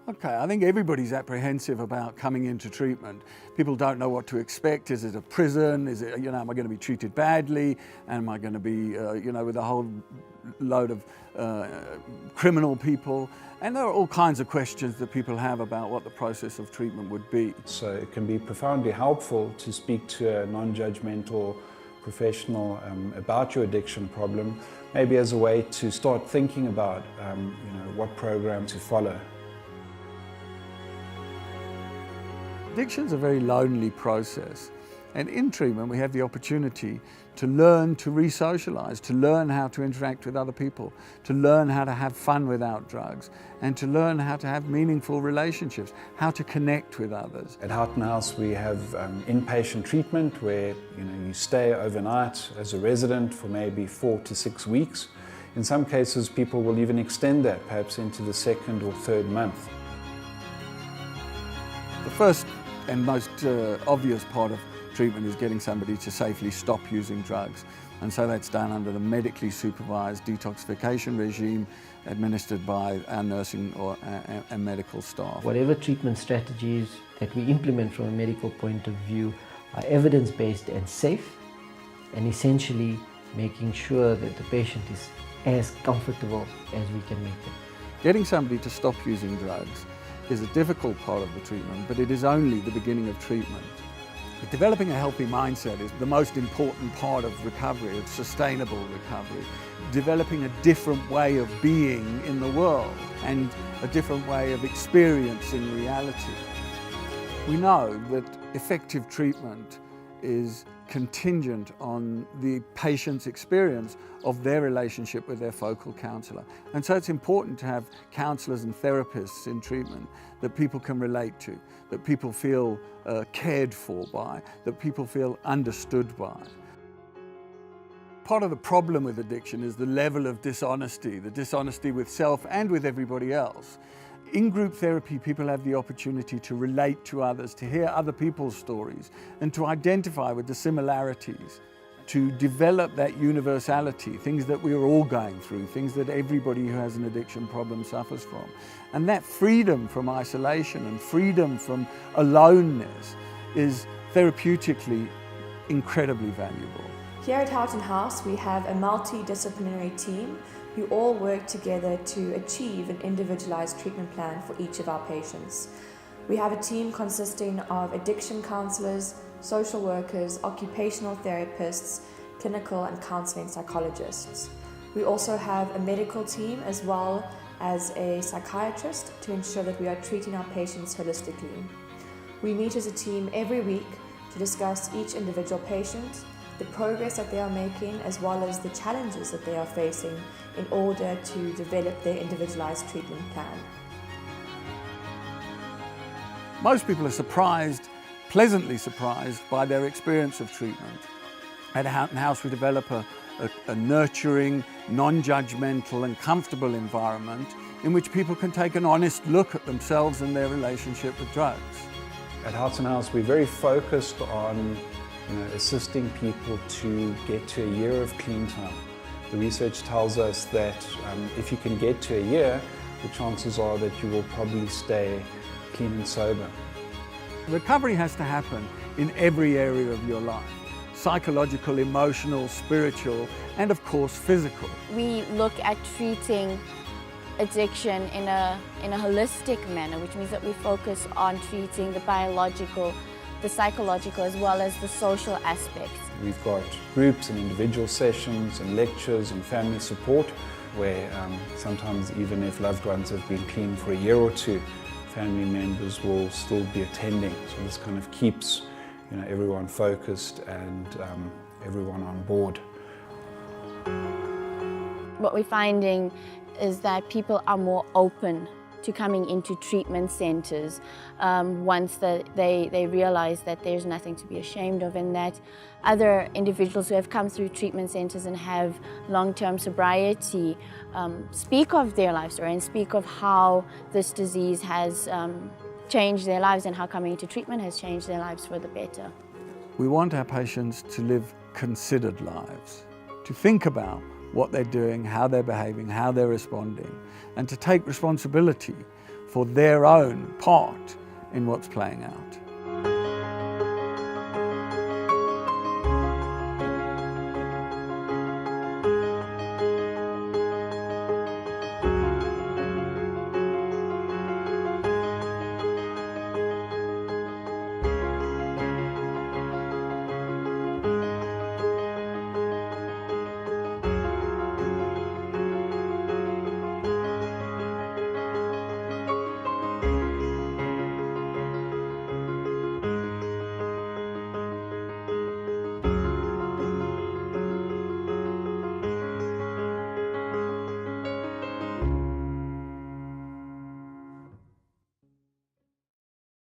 Okay, I think everybody's apprehensive about coming into treatment. People don't know what to expect. Is it a prison? Is it, am I going to be treated badly? Am I going to be, with a whole load of criminal people? And there are all kinds of questions that people have about what the process of treatment would be. So it can be profoundly helpful to speak to a non-judgmental professional about your addiction problem, maybe as a way to start thinking about what program to follow. Addiction is a very lonely process, and in treatment we have the opportunity to learn to re-socialize, to learn how to interact with other people, to learn how to have fun without drugs, and to learn how to have meaningful relationships, how to connect with others. At Houghton House we have inpatient treatment where you stay overnight as a resident for maybe 4 to 6 weeks. In some cases people will even extend that, perhaps into the 2nd or 3rd month. The first and most obvious part of treatment is getting somebody to safely stop using drugs. And so that's done under the medically supervised detoxification regime administered by our nursing and medical staff. Whatever treatment strategies that we implement from a medical point of view are evidence-based and safe, and essentially making sure that the patient is as comfortable as we can make them. Getting somebody to stop using drugs is a difficult part of the treatment, but it is only the beginning of treatment. But developing a healthy mindset is the most important part of recovery, of sustainable recovery. Developing a different way of being in the world and a different way of experiencing reality. We know that effective treatment is contingent on the patient's experience of their relationship with their focal counsellor. And so it's important to have counsellors and therapists in treatment that people can relate to, that people feel cared for by, that people feel understood by. Part of the problem with addiction is the level of dishonesty, the dishonesty with self and with everybody else. In group therapy, people have the opportunity to relate to others, to hear other people's stories, and to identify with the similarities, to develop that universality, things that we are all going through, things that everybody who has an addiction problem suffers from. And that freedom from isolation and freedom from aloneness is therapeutically incredibly valuable. Here at Houghton House, we have a multidisciplinary team who all work together to achieve an individualized treatment plan for each of our patients. We have a team consisting of addiction counselors, social workers, occupational therapists, clinical and counseling psychologists. We also have a medical team as well as a psychiatrist to ensure that we are treating our patients holistically. We meet as a team every week to discuss each individual patient, the progress that they are making, as well as the challenges that they are facing in order to develop their individualized treatment plan. Most people are surprised, pleasantly surprised, by their experience of treatment. At Houghton House, we develop a nurturing, non-judgmental and comfortable environment in which people can take an honest look at themselves and their relationship with drugs. At Houghton House, we're very focused on assisting people to get to a year of clean time. The research tells us that if you can get to a year, the chances are that you will probably stay clean and sober. Recovery has to happen in every area of your life. Psychological, emotional, spiritual, and of course physical. We look at treating addiction in a holistic manner, which means that we focus on treating the biological, the psychological, as well as the social aspects. We've got groups and individual sessions and lectures and family support where sometimes even if loved ones have been clean for a year or two, family members will still be attending. So this kind of keeps everyone focused and everyone on board. What we're finding is that people are more open to coming into treatment centers once they realize that there's nothing to be ashamed of, and that other individuals who have come through treatment centers and have long-term sobriety speak of their life story and speak of how this disease has changed their lives and how coming into treatment has changed their lives for the better. We want our patients to live considered lives, to think about what they're doing, how they're behaving, how they're responding, and to take responsibility for their own part in what's playing out.